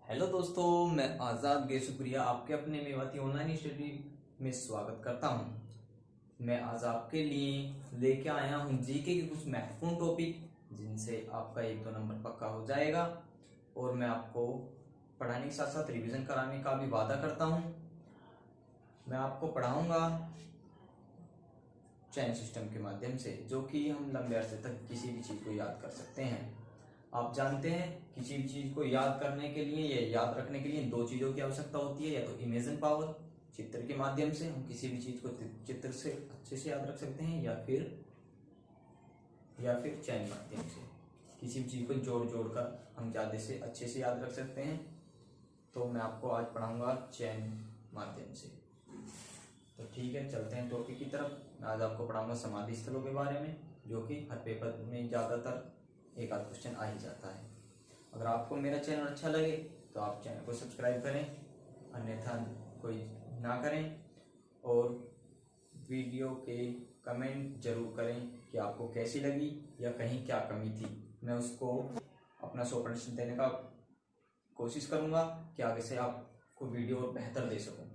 Hello दोस्तों, मैं आज़ाद शुक्रिया आपके अपने मेवाती ऑनलाइन स्टडी में स्वागत करता हूं। मैं आज आपके लिए लेके आया हूं जीके के कुछ महत्वपूर्ण टॉपिक जिनसे आपका 1-2 नंबर पक्का हो जाएगा। और मैं आपको पढ़ाने के साथ साथ रिवीजन कराने का भी वादा करता हूं। मैं आपको पढ़ाऊंगा चैन सिस्टम के माध्यम से, जो कि हम लंबे अरसे तक किसी भी चीज़ को याद कर सकते हैं। आप जानते हैं किसी भी चीज को याद करने के लिए या याद रखने के लिए 2 चीजों की आवश्यकता होती है, या तो इमेजिन पावर, चित्र के माध्यम से हम किसी भी चीज को चित्र से अच्छे से याद रख सकते हैं, या फिर चैन माध्यम से किसी भी चीज को जोड़ जोड़ कर हम ज्यादा से अच्छे से याद रख सकते हैं। तो मैं आपको आज पढ़ाऊंगा चैन माध्यम से। तो ठीक है, चलते हैं टॉपिक की तरफ। मैं आज आपको पढ़ाऊंगा समाधि स्थलों के बारे में, जो कि हर पेपर में ज्यादातर एक आध क्वेश्चन आ ही जाता है। अगर आपको मेरा चैनल अच्छा लगे तो आप चैनल को सब्सक्राइब करें, अन्यथा कोई ना करें। और वीडियो के कमेंट जरूर करें कि आपको कैसी लगी या कहीं क्या कमी थी। मैं उसको अपना 100% देने का कोशिश करूँगा कि आगे से आपको वीडियो बेहतर दे सकूँ।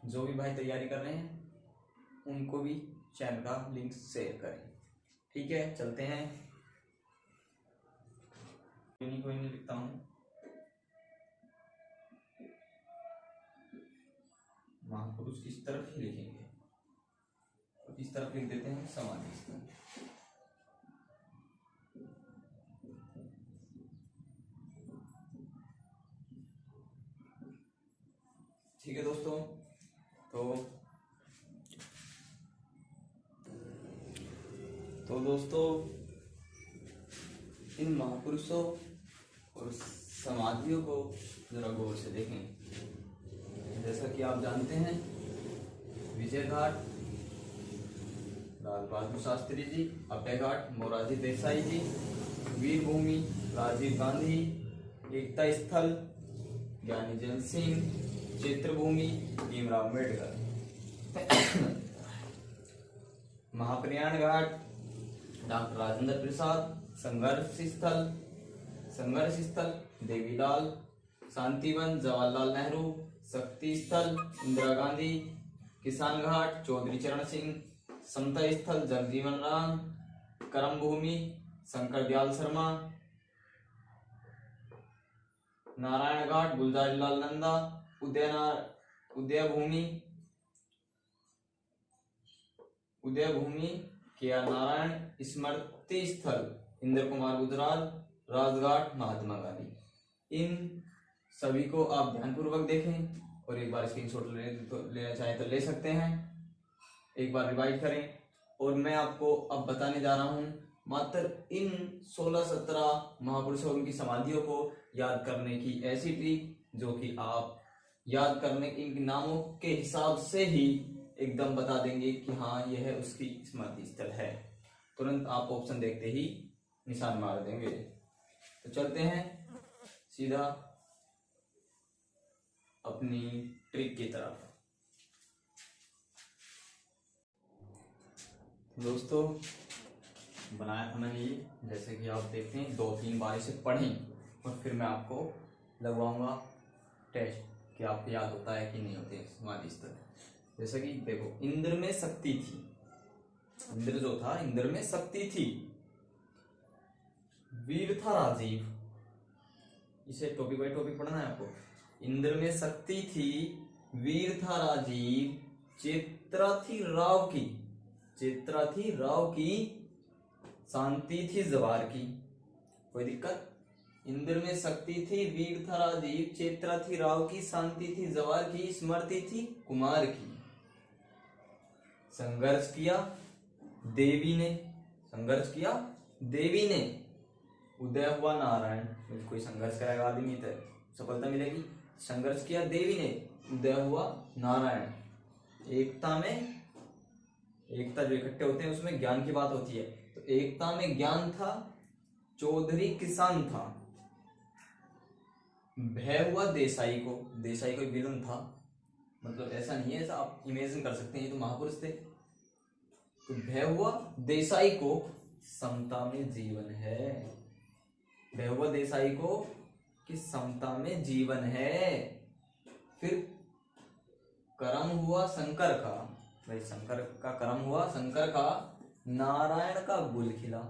जो भी भाई तैयारी कर रहे हैं उनको भी चैनल का लिंक शेयर करें। ठीक है, चलते हैं। कोई नहीं लिखता हूँ। महापुरुष इस तरफ ही लिखेंगे, तो इस तरफ लिख देते हैं समाधि स्थल। ठीक है दोस्तों, तो दोस्तों इन महापुरुषों और समाधियों को जरा गौर से देखें। जैसा कि आप जानते हैं, विजय घाट लाल बहादुर शास्त्री जी, अभय घाट मोरारजी देसाई जी, वीर भूमि राजीव गांधी, एकता स्थल ज्ञानी जैल सिंह, चित्र भूमि भीमराव अम्बेडकर, महाप्रयाण घाट डॉक्टर राजेंद्र प्रसाद, संघर्ष स्थल देवीलाल, शांतिवन जवाहरलाल नेहरू, शक्ति स्थल इंदिरा गांधी, किसान घाट चौधरी चरण सिंह, समता स्थल जगजीवन राम, कर्म भूमि शंकर दयाल शर्मा, नारायण घाट गुलजारी लाल नंदा, उदय भूमि के आर नारायण, स्मृति स्थल इंद्र कुमार गुजराल, राजघाट महात्मा गांधी। इन सभी को आप ध्यानपूर्वक देखें और एक बार स्क्रीनशॉट लेना चाहें तो ले सकते हैं। एक बार रिवाइज करें। और मैं आपको अब बताने जा रहा हूं मात्र इन 16-17 महापुरुषों और उनकी समाधियों को याद करने की ऐसी ट्रिक, जो कि आप याद करने के इनके नामों के हिसाब से ही एकदम बता देंगे कि हाँ यह उसकी समाधि स्थल है। तुरंत आप ऑप्शन देखते ही निशान मार देंगे। तो चलते हैं सीधा अपनी ट्रिक की तरफ। दोस्तों बनाया था मैंने ये, जैसे कि आप देखते हैं 2-3 बार इसे पढ़ें और फिर मैं आपको लगवाऊंगा टेस्ट कि आपको याद होता है कि नहीं होते समाधि स्थल। जैसा कि देखो, इंद्र में शक्ति थी, इंद्र जो था इंद्र में शक्ति थी, वीर था राजीव, इसे टॉपिक बाय टॉपिक पढ़ना है आपको। इंद्र में शक्ति थी, वीर था राजीव, चित्रा थी राव की, शांति थी जवार की। कोई दिक्कत? इंद्र में शक्ति थी, वीर था राजीव, चित्रा थी राव की, शांति थी जवार की, स्मृति थी कुमार की। संघर्ष किया देवी ने, उदय हुआ नारायण। कोई संघर्ष करेगा आदमी तो सफलता मिलेगी। संघर्ष किया देवी ने, उदय हुआ नारायण। एकता जो इकट्ठे होते हैं उसमें ज्ञान की बात होती है, तो एकता में ज्ञान था, चौधरी किसान था। भय हुआ देसाई को विलन था, मतलब ऐसा नहीं है, ऐसा आप इमेजिन कर सकते हैं, ये तो महापुरुष थे। तो भय हुआ देसाई को, समता में जीवन है। भय हुआ देसाई को कि समता में जीवन है। फिर कर्म हुआ शंकर का, भाई शंकर का कर्म हुआ, शंकर का नारायण का गुल खिला।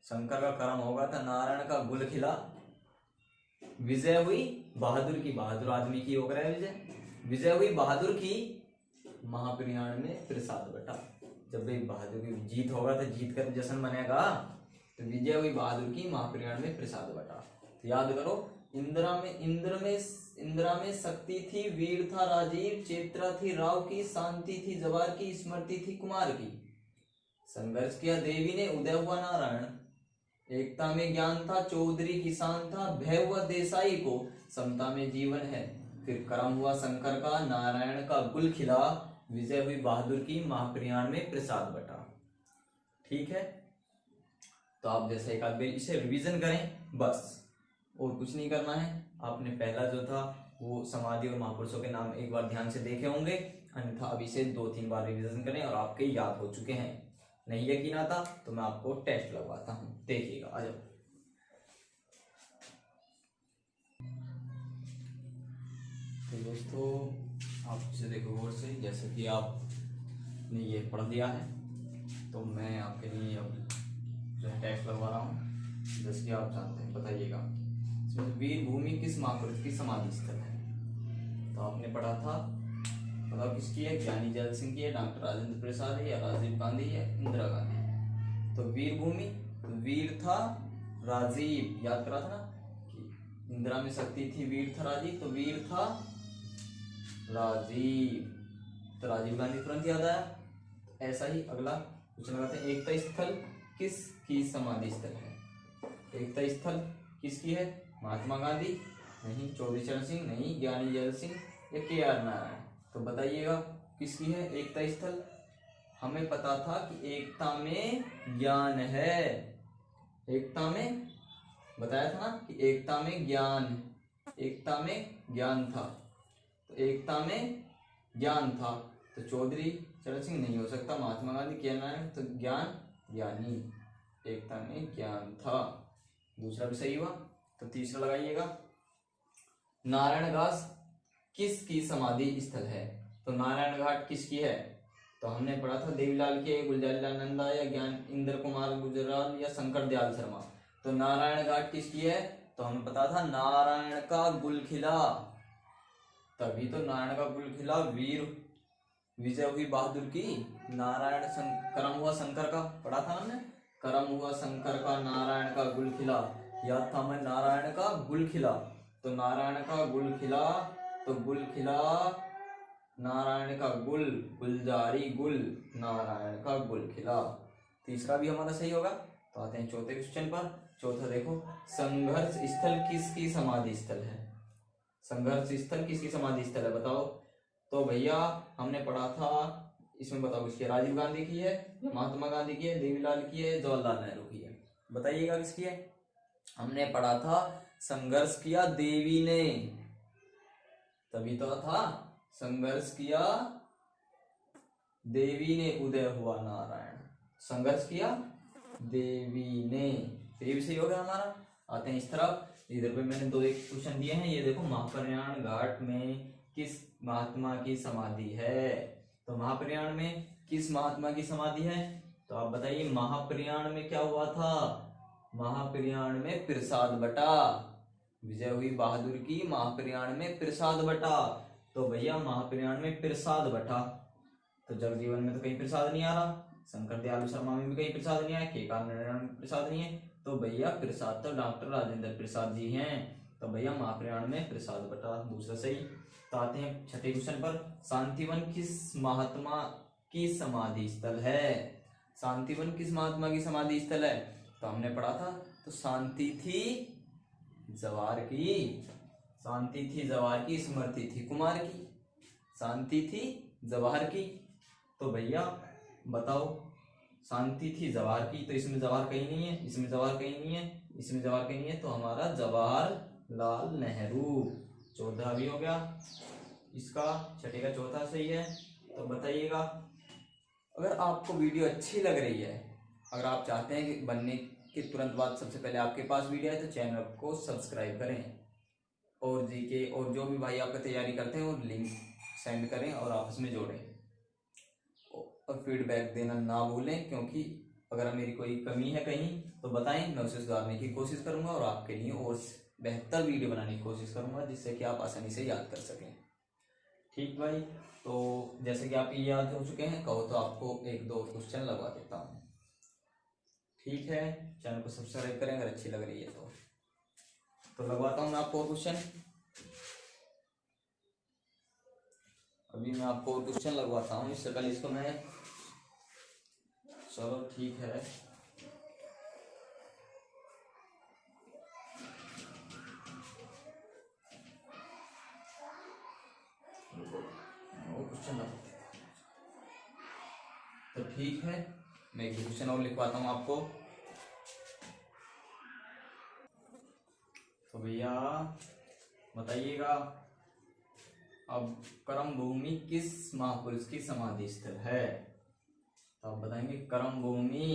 शंकर का कर्म होगा था नारायण का गुल खिला। विजय हुई बहादुर की, बहादुर आदमी की हो गया विजय। विजय हुई बहादुर की, महाप्रयाण में प्रसाद बटा। जब भाई बहादुर की जीत होगा तो जीत का जश्न बनेगा, तो विजय हुई बहादुर की, महाप्रयाण में प्रसाद बटा। तो याद करो, इंदिरा में शक्ति थी, वीर था राजीव, चेत्रा थी राव की, शांति थी जवार की, स्मृति थी कुमार की। संघर्ष किया देवी ने, उदय हुआ नारायण। एकता में ज्ञान था, चौधरी किसान था, भय हुआ देसाई को, समता में जीवन है। फिर कर्म हुआ शंकर का, नारायण का गुल खिला, विजय हुई बहादुर की, महाप्रयाण में प्रसाद बटा। ठीक है, तो आप जैसे एक आध इसे रिवीजन करें बस, और कुछ नहीं करना है। आपने पहला जो था वो समाधि और महापुरुषों के नाम एक बार ध्यान से देखे होंगे, अन्यथा अभी से 2-3 बार रिवीजन करें और आपके याद हो चुके हैं। नहीं यकीन आता तो मैं आपको टेस्ट लगवाता हूं, देखिएगा। आ जाओ। तो दोस्तों आप इसे देखो गौर से, जैसे कि आपने ये पढ़ लिया है, तो मैं आपके लिए अब जो है टेस्ट लगवा रहा हूँ। जैसे कि आप जानते हैं, बताइएगा इसमें वीर भूमि किस महापुरुष की समाधि स्थल है। तो आपने पढ़ा था, बताओ किसकी है, ज्ञानी जैल सिंह की है, डॉक्टर राजेंद्र प्रसाद है, या राजीव गांधी है, इंदिरा गांधी है। तो वीर भूमि, तो वीर था राजीव, याद करा था ना कि इंदिरा में शक्ति थी, वीर था राजीव, तो वीर था राजीव, तो राजीव गांधी तुरंत याद आया। ऐसा ही अगला क्वेश्चन लगाते हैं, एकता स्थल किसकी समाधि स्थल है। एकता स्थल किसकी है, महात्मा गांधी नहीं, चौधरी चरण सिंह नहीं, ज्ञानी जैल सिंह या KR नारायण। तो बताइएगा किसकी है एकता स्थल। हमें पता था कि एकता में ज्ञान है, एकता में बताया था ना कि एकता में ज्ञान, एकता में ज्ञान था, तो एकता में ज्ञान था, तो चौधरी चरण सिंह नहीं हो सकता, महात्मा गांधी, KR नारायण, तो ज्ञान ज्ञानी, एकता में ज्ञान था। दूसरा भी सही हुआ। तो तीसरा लगाइएगा, नारायण घाट किसकी समाधि स्थल है। तो नारायण घाट किसकी है, तो हमने पढ़ा था देवीलाल के, गुलजारीलाल नंदा या ज्ञान इंद्र कुमार गुजराल या शंकर दयाल शर्मा। तो नारायण घाट किसकी है, तो हमें पता था नारायण का गुल खिला, तभी तो नारायण का गुल खिला, वीर विजय हुई बहादुर की, नारायण कर्म हुआ शंकर का, पढ़ा था हमने, कर्म हुआ शंकर का, नारायण का गुल खिला, याद था हमें, नारायण का गुल खिला। तो नारायण का गुल खिला, तो गुल खिला नारायण का गुल, गुलजारी गुल, नारायण का गुल खिला। तीसरा भी हमारा सही होगा। तो आते हैं चौथे क्वेश्चन पर। चौथा देखो, संघर्ष स्थल किसकी समाधि स्थल है। संघर्ष स्थल किसकी समाधि स्थल है बताओ। तो भैया हमने पढ़ा था, इसमें बताओ किसकी है, राजीव गांधी की है, महात्मा गांधी की है, देवीलाल की है, जवाहरलाल नेहरू की है, बताइएगा किसकी है। हमने पढ़ा था संघर्ष किया देवी ने, तभी तो था संघर्ष किया देवी ने, उदय हुआ नारायण, संघर्ष किया देवी ने, तो ये भी सही हो गया हमारा। आते हैं इस तरफ, इधर पे मैंने 2 एक क्वेश्चन दिए हैं, ये देखो, महाप्रयाण घाट में किस महात्मा की समाधि है। तो महाप्रयाण में किस महात्मा की समाधि है, तो आप बताइए महाप्रयाण में क्या हुआ था, महाप्रयाण में प्रसाद बटा, विजय हुई बहादुर की, महाप्रयाण में प्रसाद बटा। तो भैया महाप्रयाण में प्रसाद बटा, तो जगजीवन में तो कहीं प्रसाद नहीं आ रहा, शंकर दयाल शर्मा में भी कहीं प्रसाद नहीं आया, KR नारायण में प्रसाद नहीं है, तो भैया प्रसाद तो डॉक्टर राजेंद्र प्रसाद जी हैं, तो भैया महाप्रयाण में प्रसाद बटा, दूसरा सही। तो आते हैं छठे क्वेश्चन पर, शांतिवन किस महात्मा की समाधि स्थल है। शांतिवन किस महात्मा की समाधि स्थल है, तो हमने पढ़ा था, तो शांति थी जवार की, शांति थी जवार की, स्मृति थी कुमार की, शांति थी जवाहर की। तो भैया बताओ, शांति थी जवाहर की, तो इसमें जवाहर कहीं नहीं है, इसमें जवाहर कहीं नहीं है, इसमें जवाहर कहीं नहीं है, तो हमारा जवाहरलाल नेहरू। चौथा भी हो गया इसका, छठे का चौथा सही है। तो बताइएगा, अगर आपको वीडियो अच्छी लग रही है, अगर आप चाहते हैं कि बनने के तुरंत बाद सबसे पहले आपके पास वीडियो है तो चैनल को सब्सक्राइब करें, और जीके और जो भी भाई आपका तैयारी करते हैं वो लिंक सेंड करें और आपस में जोड़ें, और फीडबैक देना ना भूलें, क्योंकि अगर मेरी कोई कमी है कहीं तो बताएं, मैं उसे सुधारने की कोशिश करूंगा और आपके लिए और बेहतर वीडियो बनाने की कोशिश करूंगा जिससे कि आप आसानी से याद कर सकें। ठीक भाई, तो जैसे कि आप ये याद हो चुके हैं, कहो तो आपको एक दो क्वेश्चन लगवा देता हूँ। ठीक है, चैनल को सब्सक्राइब करें अगर अच्छी लग रही है तो लगवाता हूँ मैं आपको क्वेश्चन। अभी मैं आपको क्वेश्चन लगवाता हूँ, इससे पहले इसको मैं, चलो ठीक है, वो क्वेश्चन तो ठीक है, मैं एक क्वेश्चन और लिखवाता हूँ आपको। तो भैया बताइएगा, अब कर्म भूमि किस महापुरुष की समाधि स्थल है? तो आप बताएंगे कर्म भूमि,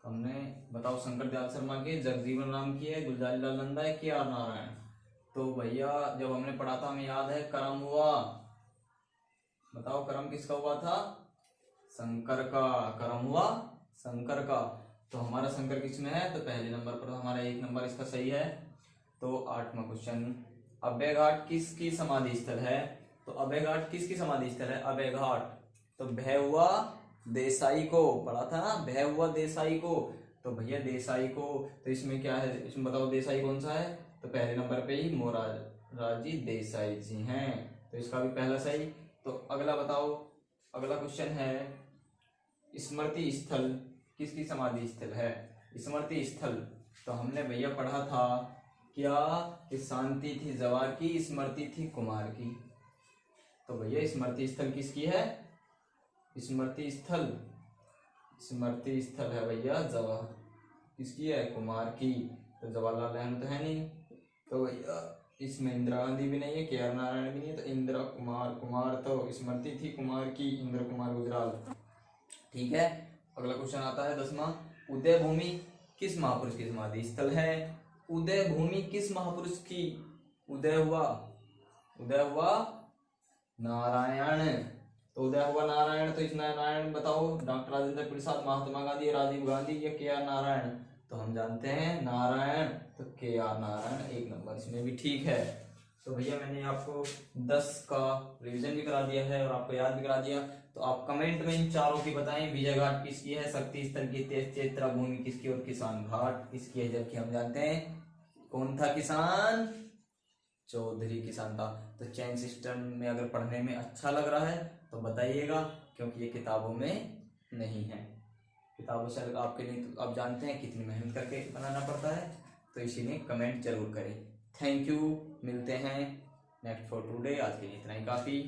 हमने बताओ शंकर दयाल शर्मा के, जगजीवन राम की है, गुलजार लाल नंदा है, के आर नारायण। तो भैया जब हमने पढ़ा था हमें याद है, कर्म हुआ, बताओ कर्म किसका हुआ था? शंकर का। कर्म हुआ शंकर का, तो हमारा शंकर किसमें है? तो पहले नंबर पर हमारा 1 नंबर इसका सही है। तो 8वां क्वेश्चन, अभय घाट किसकी समाधि स्थल है? तो अभय घाट किसकी समाधि स्थल है? अभय घाट, तो भय हुआ देसाई को, पढ़ा था ना, भय हुआ देसाई को, तो भैया देसाई को, तो इसमें क्या है, इसमें बताओ देसाई कौन सा है? तो पहले नंबर पे ही मोरारजी देसाई जी हैं, तो इसका भी पहला सही। तो अगला बताओ, अगला क्वेश्चन है, स्मृति स्थल किसकी समाधि स्थल है? स्मृति स्थल, तो हमने भैया पढ़ा था क्या कि शांति थी जवार की, स्मृति थी कुमार की। तो भैया स्मृति स्थल किसकी है? स्मृति स्थल, स्मृति स्थल है भैया जवाहर, किसकी है? कुमार की। तो जवाहरलाल नेहरू तो है नहीं, तो भैया इसमें इंदिरा गांधी भी नहीं है, के आर नारायण भी नहीं है, तो इंदिरा कुमार, कुमार तो स्मृति थी कुमार की, इंदिरा कुमार गुजराल। ठीक है, अगला क्वेश्चन आता है 10वां, उदय भूमि किस महापुरुष की समाधि स्थल है? उदय भूमि किस महापुरुष की उदय हुआ? उदय हुआ नारायण, तो उदय हुआ नारायण, तो इसमें नारायण बताओ, डॉक्टर राजेंद्र प्रसाद, महात्मा गांधी, राजीव गांधी या के आर नारायण? तो हम जानते हैं नारायण, तो के आर नारायण 1 नंबर इसमें भी ठीक है। तो भैया मैंने आपको 10 का रिवीजन भी करा दिया है और आपको याद भी करा दिया, तो आप कमेंट में इन चारों की बताएं, विजय घाट किसकी है, शक्ति स्थल की, चैत्रा भूमि किसकी, और किसान घाट किसकी है? जबकि हम जानते हैं कौन था किसान? चौधरी किसान था। तो चैन सिस्टम में अगर पढ़ने में अच्छा लग रहा है तो बताइएगा, क्योंकि ये किताबों में नहीं है, किताबों से अलग आपके लिए, तो आप जानते हैं कितनी मेहनत करके बनाना पड़ता है, तो इसीलिए कमेंट जरूर करें। थैंक यू, मिलते हैं नेक्स्ट फॉर टुडे, आज के लिए इतना ही काफ़ी,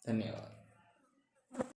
धन्यवाद।